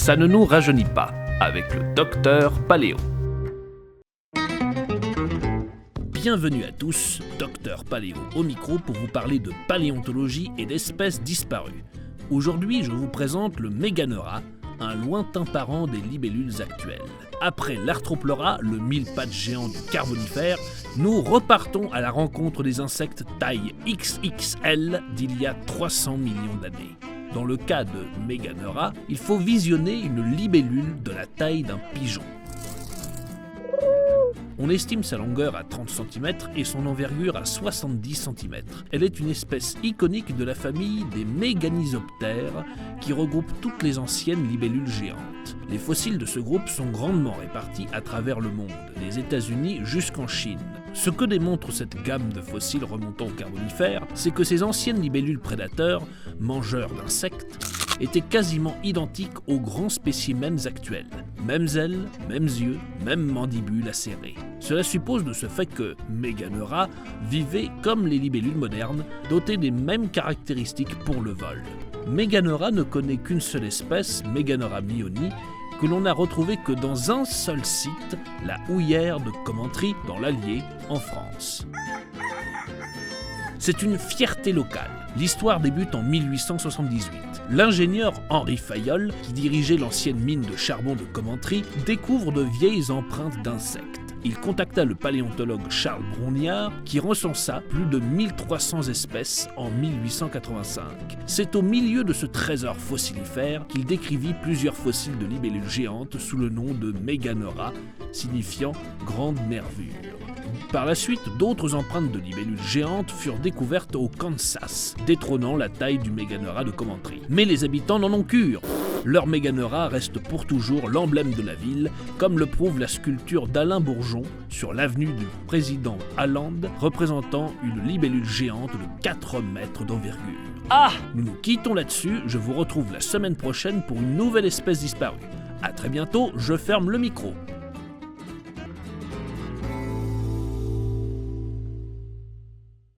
ça ne nous rajeunit pas, avec le docteur Paléo. Bienvenue à tous, Docteur Paléo au micro pour vous parler de paléontologie et d'espèces disparues. Aujourd'hui, je vous présente le Méganera, un lointain parent des libellules actuelles. Après l'Arthroplora, le mille-pattes géant du Carbonifère, nous repartons à la rencontre des insectes taille XXL d'il y a 300 millions d'années. Dans le cas de Méganera, il faut visionner une libellule de la taille d'un pigeon. On estime sa longueur à 30 cm et son envergure à 70 cm. Elle est une espèce iconique de la famille des Méganisoptères qui regroupe toutes les anciennes libellules géantes. Les fossiles de ce groupe sont grandement répartis à travers le monde, des États-Unis jusqu'en Chine. Ce que démontre cette gamme de fossiles remontant au Carbonifère, c'est que ces anciennes libellules prédateurs, mangeurs d'insectes, étaient quasiment identiques aux grands spécimens actuels. Mêmes ailes, mêmes yeux, même mandibules acérées. Cela suppose de ce fait que Méganera vivait comme les libellules modernes, dotées des mêmes caractéristiques pour le vol. Méganera ne connaît qu'une seule espèce, Méganera myoni, que l'on n'a retrouvé que dans un seul site, la houillère de Commentry, dans l'Allier, en France. C'est une fierté locale. L'histoire débute en 1878. L'ingénieur Henri Fayolle, qui dirigeait l'ancienne mine de charbon de Commentry, découvre de vieilles empreintes d'insectes. Il contacta le paléontologue Charles Brongniart, qui recensa plus de 1300 espèces en 1885. C'est au milieu de ce trésor fossilifère qu'il décrivit plusieurs fossiles de libellules géantes sous le nom de Méganera, signifiant grande nervure. Par la suite, d'autres empreintes de libellules géantes furent découvertes au Kansas, détrônant la taille du Méganera de Commentry. Mais les habitants n'en ont cure. Leur Méganera reste pour toujours l'emblème de la ville, comme le prouve la sculpture d'Alain Bourgeon sur l'avenue du Président Hollande, représentant une libellule géante de 4 mètres d'envergure. Ah! Nous nous quittons là-dessus, je vous retrouve la semaine prochaine pour une nouvelle espèce disparue. À très bientôt, je ferme le micro.